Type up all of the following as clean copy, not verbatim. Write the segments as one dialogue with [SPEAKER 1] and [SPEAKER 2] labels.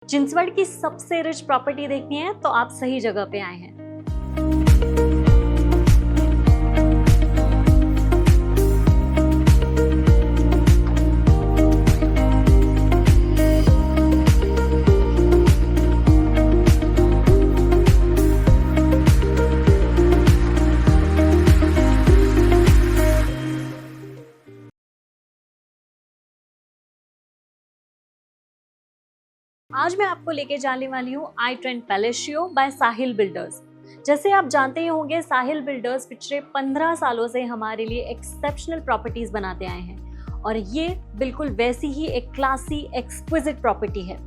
[SPEAKER 1] चिंचवड़ की सबसे rich property देखनी है तो आप सही जगह पे आए हैं। आज मैं आपको लेके जाने वाली हूँ आई ट्रेंड पैलेशियो बाय साहिल बिल्डर्स। जैसे आप जानते ही होंगे, साहिल बिल्डर्स पिछले 15 सालों से हमारे लिए एक्सेप्शनल प्रॉपर्टीज बनाते आए हैं और ये बिल्कुल वैसी ही एक क्लासी एक्सक्विजिट प्रॉपर्टी है।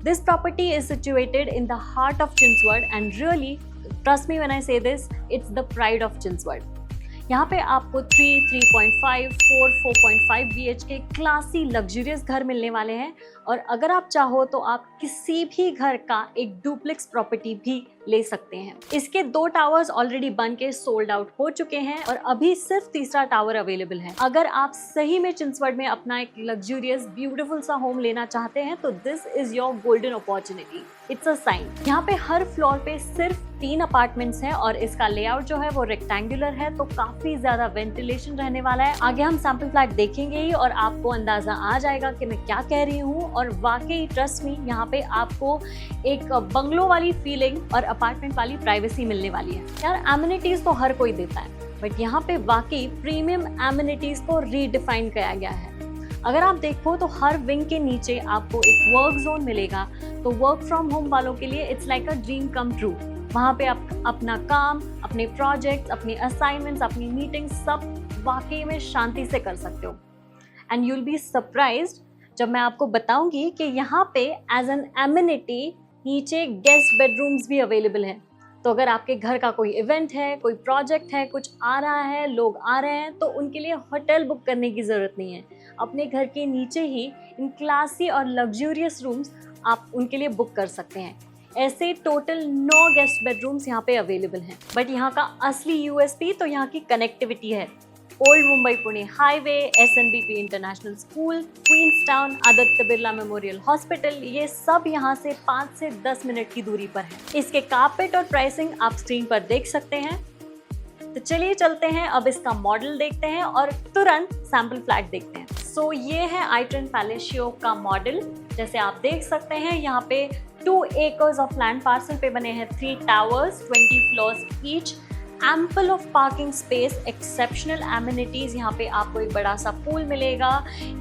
[SPEAKER 1] This property is situated in the heart of Chinchwad and really trust me when I say this, it's the pride of Chinchwad. यहाँ पे आपको 3, 3.5, 4, 4.5 BHK क्लासी लग्जरियस घर मिलने वाले हैं और अगर आप चाहो तो आप किसी भी घर का एक डुप्लेक्स प्रॉपर्टी भी ले सकते हैं। इसके 2 टावर्स ऑलरेडी बन के सोल्ड आउट हो चुके हैं और अभी सिर्फ तीसरा टावर अवेलेबल है। अगर आप सही में चिंचवड़ में अपना एक लग्जरियस ब्यूटीफुल सा होम लेना चाहते हैं तो this is your golden opportunity, it's a sign. यहाँ पे हर फ्लोर पे सिर्फ 3 अपार्टमेंट्स हैं और इसका लेआउट जो है वो रेक्टेंगुलर है, तो काफी ज्यादा वेंटिलेशन रहने वाला है। आगे हम सैंपल फ्लैट देखेंगे ही और आपको अंदाजा आ जाएगा कि मैं क्या कह रही हूँ। और वाकई ट्रस्ट मी, यहाँ पे आपको एक बंगलो वाली फीलिंग और अपार्टमेंट वाली प्राइवेसी मिलने वाली है। यार एमिनिटीज तो हर कोई देता है, बट यहाँ पे वाकई प्रीमियम एमिनिटीज को रीडिफाइन किया गया है। अगर आप देखो तो हर विंग के नीचे आपको एक वर्क जोन मिलेगा, तो वर्क फ्रॉम होम वालों के लिए it's like a dream come true. वहाँ पे आप अपना काम, अपने प्रोजेक्ट्स, अपने असाइनमेंट्स, अपनी मीटिंग्स सब वाकई में शांति से कर सकते हो। And you will be surprised जब मैं आपको बताऊंगी कि यहाँ पे एज एन एमिनिटी नीचे गेस्ट बेडरूम्स भी अवेलेबल हैं। तो अगर आपके घर का कोई इवेंट है, कोई प्रोजेक्ट है, कुछ आ रहा है, लोग आ रहे हैं, तो उनके लिए होटल बुक करने की ज़रूरत नहीं है। अपने घर के नीचे ही इन क्लासी और लग्जूरियस रूम्स आप उनके लिए बुक कर सकते हैं। ऐसे टोटल 9 गेस्ट बेडरूम्स यहाँ पे अवेलेबल हैं। बट यहाँ का असली यूएसपी तो यहाँ की कनेक्टिविटी है। Old Mumbai Pune highway, SNBP international school, Queens Town, Aditya Birla memorial hospital, ये सब यहाँ से 5 से 10 मिनट की दूरी पर है। इसके कारपेट और प्राइसिंग आप स्क्रीन पर देख सकते हैं। तो चलिए चलते हैं, अब इसका मॉडल देखते हैं और तुरंत सैंपल फ्लैट देखते हैं। सो ये है आई ट्रेंड पैलेशियो का मॉडल। जैसे आप देख सकते हैं, यहाँ पे 2 एकर्स ऑफ लैंड पार्सल पे बने हैं 3 towers, 20 floors each, ample of parking space, exceptional amenities. यहाँ पे आपको एक बड़ा सा पूल मिलेगा,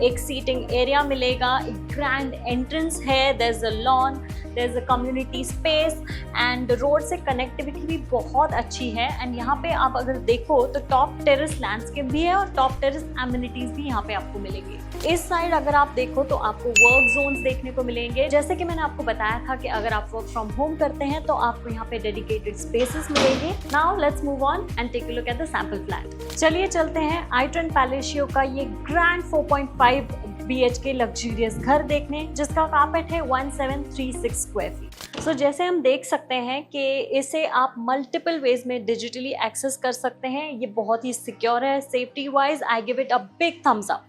[SPEAKER 1] एक सीटिंग एरिया मिलेगा, एक ग्रैंड एंट्रेंस है, there is a lawn, there is a community space and road से कनेक्टिविटी भी बहुत अच्छी है। एंड यहाँ पे आप अगर देखो तो टॉप टेरेस लैंडस्केप भी है और टॉप टेरेस एमिनिटीज भी यहाँ पे आपको मिलेंगे। इस साइड अगर आप देखो तो आपको वर्क जोन्स देखने को मिलेंगे। जैसे कि मैंने आपको बताया था कि अगर आप वर्क फ्रॉम होम करते हैं तो आपको यहाँ पे डेडिकेटेड स्पेसेस मिलेंगे। Now let's move on and take a look at the sample flat. चलिए चलते हैं आई ट्रेंड पैलेशियो का ये ग्रैंड 4.5 BHK लग्जूरियस घर देखने, जिसका कारपेट है 1736 स्क्वायर फीट। सो जैसे हम देख सकते हैं कि इसे आप मल्टीपल वेज में डिजिटली एक्सेस कर सकते हैं। ये बहुत ही सिक्योर है। Safety wise I give it a big thumbs up.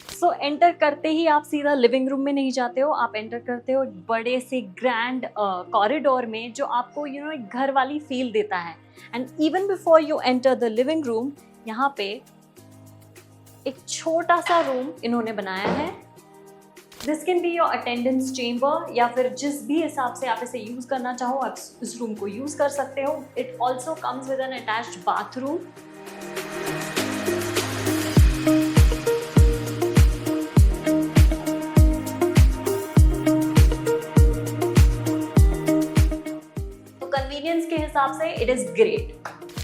[SPEAKER 1] So enter करते ही आप सीधा लिविंग रूम में नहीं जाते हो, आप एंटर करते हो बड़े से ग्रैंड कॉरिडोर में, जो आपको एक घर वाली फील देता है। And even before you enter the living room, यहाँ पे एक छोटा सा रूम इन्होंने बनाया है। This can be your attendance chamber, या फिर जिस भी हिसाब से आप इसे यूज करना चाहो आप इस रूम को यूज कर सकते हो। It also comes with an attached bathroom. Convenience के हिसाब से it is great.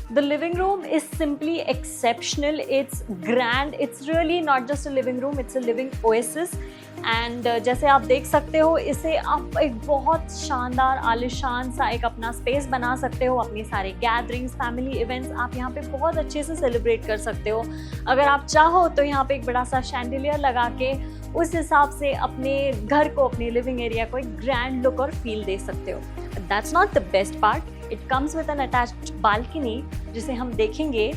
[SPEAKER 1] The living room is simply exceptional. It's grand. It's really not just a living room, it's a living oasis. And जैसे आप देख सकते हो, इसे आप एक बहुत शानदार आलिशान सा एक अपना स्पेस बना सकते हो। अपनी सारे गैदरिंग्स, फैमिली इवेंट्स आप यहाँ पे बहुत अच्छे से सेलिब्रेट कर सकते हो। अगर आप चाहो तो यहाँ पे एक बड़ा सा शैंडिलियर लगा के उस हिसाब से अपने घर को, अपने लिविंग एरिया को एक ग्रैंड लुक और फील दे सकते हो। That's not the best part. It comes with an attached balcony, जिसे हम देखेंगे।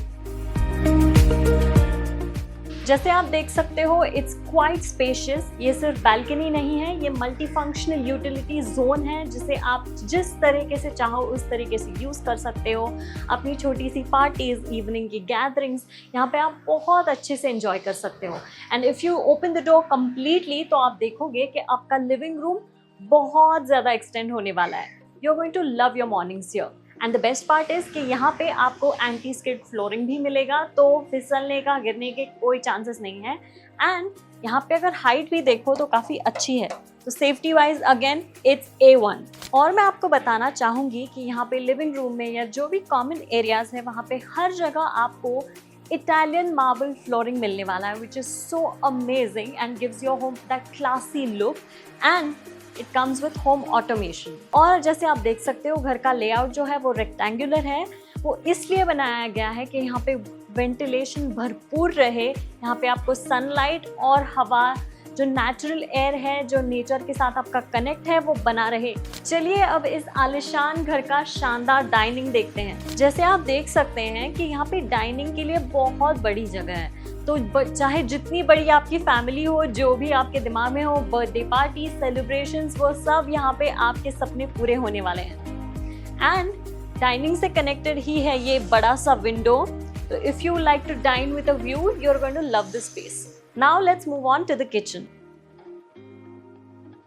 [SPEAKER 1] जैसे आप देख सकते हो इट्स क्वाइट स्पेशियस। ये सिर्फ बालकनी नहीं है, ये मल्टी फंक्शनल यूटिलिटी जोन है जिसे आप जिस तरीके से चाहो उस तरीके से यूज़ कर सकते हो। अपनी छोटी सी पार्टीज, इवनिंग की गैदरिंग्स यहाँ पे आप बहुत अच्छे से एंजॉय कर सकते हो। And if you open the door completely तो आप देखोगे कि आपका लिविंग रूम बहुत ज़्यादा एक्सटेंड होने वाला है। You are going to love your mornings here. And the best part is कि यहाँ पे आपको एंटी स्किड फ्लोरिंग भी मिलेगा, तो फिसलने का, गिरने के कोई चांसेस नहीं है। एंड यहाँ पे अगर हाइट भी देखो तो काफ़ी अच्छी है, तो safety wise again it's A1। और मैं आपको बताना चाहूँगी कि यहाँ पे लिविंग रूम में या जो भी कॉमन एरियाज है वहाँ पे हर जगह आपको इटालियन मार्बल फ्लोरिंग मिलने वाला है, which is so amazing and gives your home that classy look. And it comes with home automation. और जैसे आप देख सकते हो घर का लेआउट जो है वो रेक्टेंगुलर है। वो इसलिए बनाया गया है कि यहाँ पे वेंटिलेशन भरपूर रहे, यहाँ पे आपको सनलाइट और हवा, जो नेचुरल एयर है, जो नेचर के साथ आपका कनेक्ट है, वो बना रहे। चलिए अब इस आलिशान घर का शानदार डाइनिंग देखते हैं। जैसे आप देख सकते हैं कि यहाँ पे डाइनिंग के लिए बहुत बड़ी जगह है, तो चाहे जितनी बड़ी आपकी फैमिली हो, जो भी आपके दिमाग में हो, बर्थडे पार्टी, सेलिब्रेशंस, वो सब यहाँ पे आपके सपने पूरे होने वाले हैं। एंड डाइनिंग से कनेक्टेड ही है ये बड़ा सा विंडो, तो if you like to dine with a view you are going to love this space. Now let's move on to the kitchen.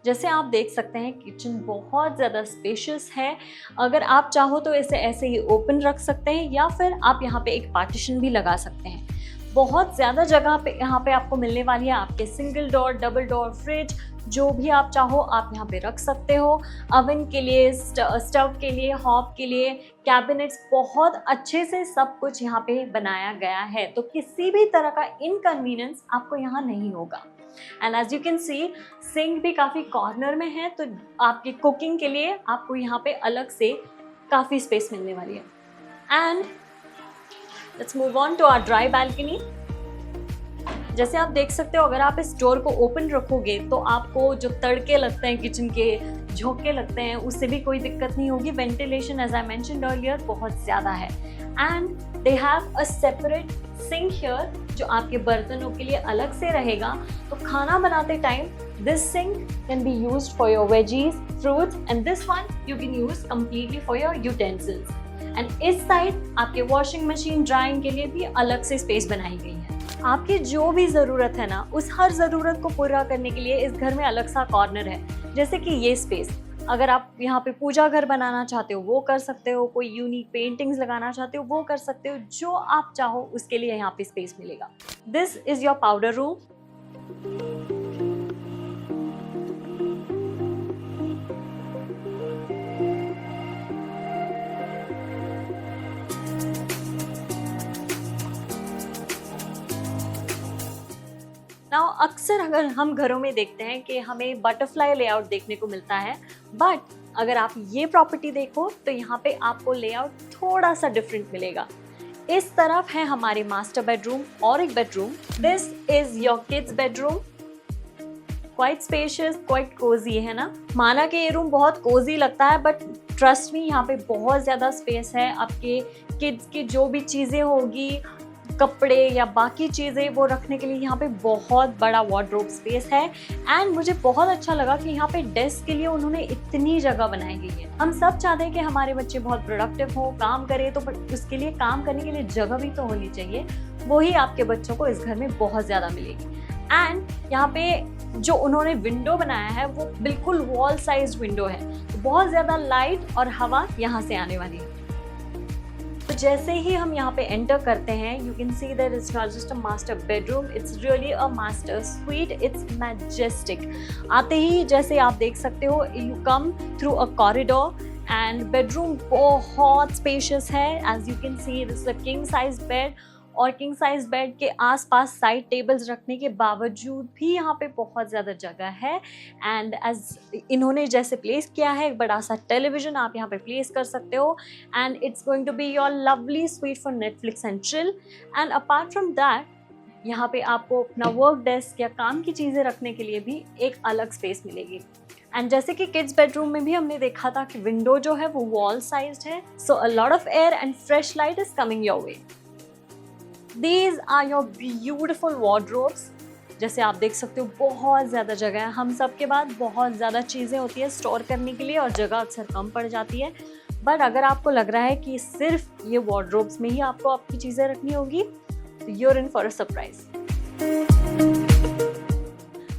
[SPEAKER 1] जैसे आप देख सकते हैं किचन बहुत ज़्यादा स्पेशियस है। अगर आप चाहो तो इसे ऐसे ही ओपन रख सकते हैं या फिर आप यहाँ पे एक पार्टीशन भी लगा सकते हैं। बहुत ज़्यादा जगह पे यहाँ पे आपको मिलने वाली है। आपके single door, double door fridge, जो भी आप चाहो आप यहाँ पे रख सकते हो। अवन के लिए, स्टव के लिए, हॉब के लिए, कैबिनेट्स, बहुत अच्छे से सब कुछ यहाँ पे बनाया गया है, तो किसी भी तरह का इनकन्वीनियंस आपको यहाँ नहीं होगा। And as you can see sink भी काफ़ी कॉर्नर में है, तो आपकी कुकिंग के लिए आपको यहाँ पे अलग से काफ़ी स्पेस मिलने वाली है। And let's move on to our dry balcony. जैसे आप देख सकते हो अगर आप इस डोर को ओपन रखोगे तो आपको जो तड़के लगते हैं किचन के, झोंके लगते हैं, उससे भी कोई दिक्कत नहीं होगी। Ventilation as I mentioned earlier बहुत ज़्यादा है। And they have a separate sink here जो आपके बर्तनों के लिए अलग से रहेगा। तो खाना बनाते time this sink can be used for your veggies, fruits, and this one you can use completely for your utensils. And इस साइड आपके वॉशिंग मशीन, ड्राइंग के लिए भी अलग से स्पेस बनाई गई है। आपकी जो भी ज़रूरत है ना, उस हर ज़रूरत को पूरा करने के लिए इस घर में अलग सा कॉर्नर है। जैसे कि ये स्पेस, अगर आप यहाँ पे पूजा घर बनाना चाहते हो वो कर सकते हो, कोई यूनिक पेंटिंग्स लगाना चाहते हो वो कर सकते हो, जो आप चाहो उसके लिए यहाँ पे स्पेस मिलेगा। This is your powder room. Now अक्सर अगर हम घरों में देखते हैं कि हमें बटरफ्लाई लेआउट देखने को मिलता है, बट अगर आप ये प्रॉपर्टी देखो तो यहाँ पे आपको लेआउट थोड़ा सा डिफरेंट मिलेगा। इस तरफ है हमारे मास्टर बेडरूम और एक bedroom. This is your kids bedroom. Quite spacious, quite cosy है ना। माना कि ये रूम बहुत कोजी लगता है, बट ट्रस्ट मी यहाँ पे बहुत ज़्यादा स्पेस है। आपके किड्स की जो भी चीज़ें होगी, कपड़े या बाकी चीज़ें, वो रखने के लिए यहाँ पे बहुत बड़ा वार्डरोब स्पेस है। एंड मुझे बहुत अच्छा लगा कि यहाँ पे डेस्क के लिए उन्होंने इतनी जगह बनाई गई है। हम सब चाहते हैं कि हमारे बच्चे बहुत प्रोडक्टिव हो, काम करें, तो उसके लिए काम करने के लिए जगह भी तो होनी चाहिए। वही आपके बच्चों को इस घर में बहुत ज़्यादा मिलेगी। एंड यहाँ पे जो उन्होंने विंडो बनाया है वो बिल्कुल वॉल साइज विंडो है, तो बहुत ज़्यादा लाइट और हवा यहाँ से आने वाली है। तो जैसे ही हम यहाँ पे एंटर करते हैं, you can see that it's not just a master bedroom, it's really a master suite, it's majestic. आते ही जैसे आप देख सकते हो, you come through a corridor and bedroom बहुत स्पेशियस है। As you can see it's a king size bed, और किंग साइज बेड के आसपास साइड टेबल्स रखने के बावजूद भी यहाँ पे बहुत ज़्यादा जगह है। एंड एज इन्होंने जैसे प्लेस किया है, एक बड़ा सा टेलीविजन आप यहाँ पे प्लेस कर सकते हो। And it's going to be your lovely suite for Netflix and chill. And apart from that यहाँ पे आपको अपना वर्क डेस्क या काम की चीज़ें रखने के लिए भी एक अलग स्पेस मिलेगी। एंड जैसे कि किड्स बेडरूम में भी हमने देखा था कि विंडो जो है वो वॉल साइज्ड है, so a lot of air and fresh light is coming your way. These are your beautiful wardrobes. जैसे आप देख सकते हो बहुत ज़्यादा जगह है, हम सब के बाद बहुत ज़्यादा चीज़ें होती है स्टोर करने के लिए और जगह अक्सर कम पड़ जाती है। बट अगर आपको लग रहा है कि सिर्फ ये वॉर्डरोब्स में ही आपको आपकी चीज़ें रखनी होगी, तो you're in for a surprise.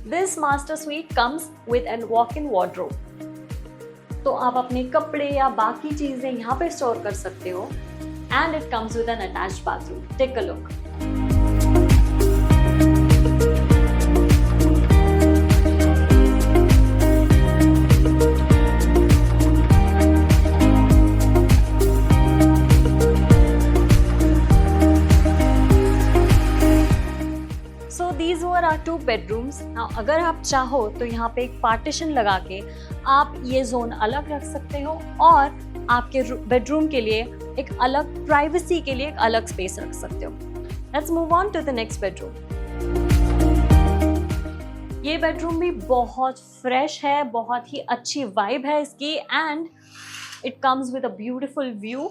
[SPEAKER 1] This master suite comes with a walk-in wardrobe. तो आप अपने कपड़े या बाकी चीज़ें यहाँ पे स्टोर कर सकते हो। And it comes with an attached bathroom. Take a look. So these were our 2 bedrooms. Now अगर आप चाहो तो यहाँ पे एक पार्टीशन लगा के आप ये जोन अलग रख सकते हो और आपके बेडरूम के लिए एक अलग प्राइवेसी के लिए एक अलग स्पेस रख सकते हो। Let's move on to the next bedroom. ये बेडरूम भी बहुत फ्रेश है, बहुत ही अच्छी वाइब है इसकी and it comes with a beautiful view.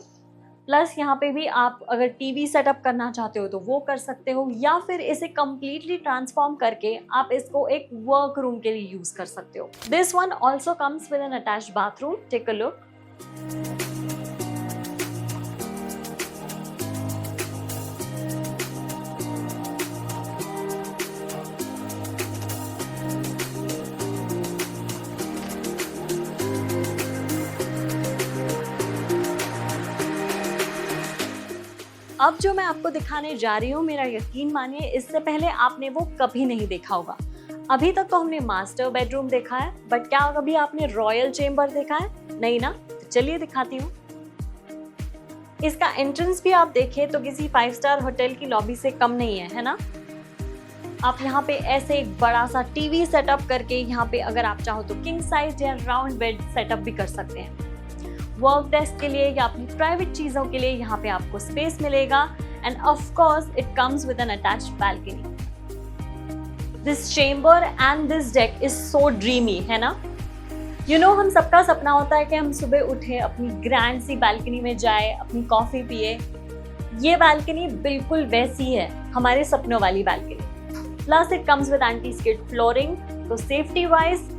[SPEAKER 1] Plus यहाँ पे भी आप अगर टीवी सेटअप करना चाहते हो तो वो कर सकते हो या फिर इसे कम्प्लीटली ट्रांसफॉर्म करके आप इसको एक वर्क रूम के लिए यूज कर सकते हो। This one also comes with an attached bathroom. Take a look. अब जो मैं आपको दिखाने जा रही हूँ, मेरा यकीन मानिए इससे पहले आपने वो कभी नहीं देखा होगा। अभी तक तो हमने मास्टर बेडरूम देखा है, बट क्या कभी आपने रॉयल चेम्बर देखा है? नहीं ना? तो चलिए दिखाती हूँ। इसका एंट्रेंस भी आप देखें तो किसी 5 स्टार होटल की लॉबी से कम नहीं है ना? आप यहाँ पे ऐसे एक बड़ा सा टीवी सेटअप करके यहाँ पे अगर आप चाहो तो किंग साइज या राउंड बेड सेटअप भी कर सकते हैं। वर्क डेस्क के लिए या अपनी प्राइवेट चीज़ों के लिए यहाँ पे आपको स्पेस मिलेगा end of course it comes with an attached balcony. This chamber and this deck is so dreamy, है ना? यू नो, हम सबका सपना होता है कि हम सुबह उठे, अपनी ग्रैंड सी बालकनी में जाए, अपनी कॉफ़ी पिए। ये बालकनी बिल्कुल वैसी है, हमारे सपनों वाली balcony. Plus it comes with anti skid flooring, तो safety wise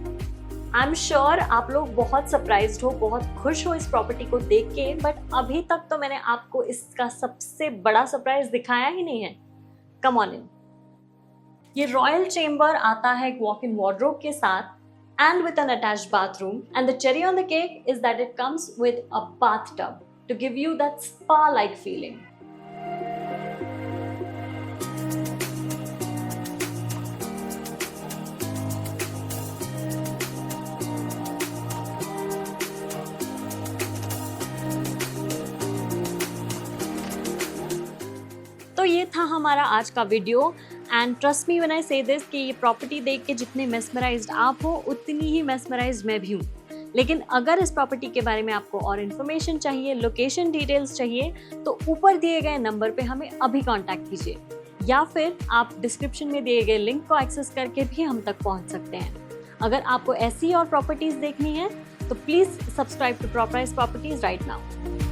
[SPEAKER 1] I am sure आप लोग बहुत सरप्राइज्ड हो, बहुत खुश हो इस प्रॉपर्टी को देख के। बट अभी तक तो मैंने आपको इसका सबसे बड़ा सरप्राइज दिखाया ही नहीं है। Come on in. ये रॉयल चेम्बर आता है एक वॉक इन वार्डरोब के साथ and with an attached bathroom and the cherry on the cake is that it comes with a bathtub to give you that spa like feeling. तो ये था हमारा आज का video and trust me when I say this कि ये property देख के जितने मेस्मराइज्ड आप हो उतनी ही मेस्मराइज्ड मैं भी हूँ। लेकिन अगर इस प्रॉपर्टी के बारे में आपको और इन्फॉर्मेशन चाहिए, लोकेशन डिटेल्स चाहिए, तो ऊपर दिए गए नंबर पे हमें अभी कांटेक्ट कीजिए या फिर आप डिस्क्रिप्शन में दिए गए लिंक को एक्सेस करके भी हम तक पहुँच सकते हैं। अगर आपको ऐसी और प्रॉपर्टीज़ देखनी है तो please subscribe to Propraise properties right now.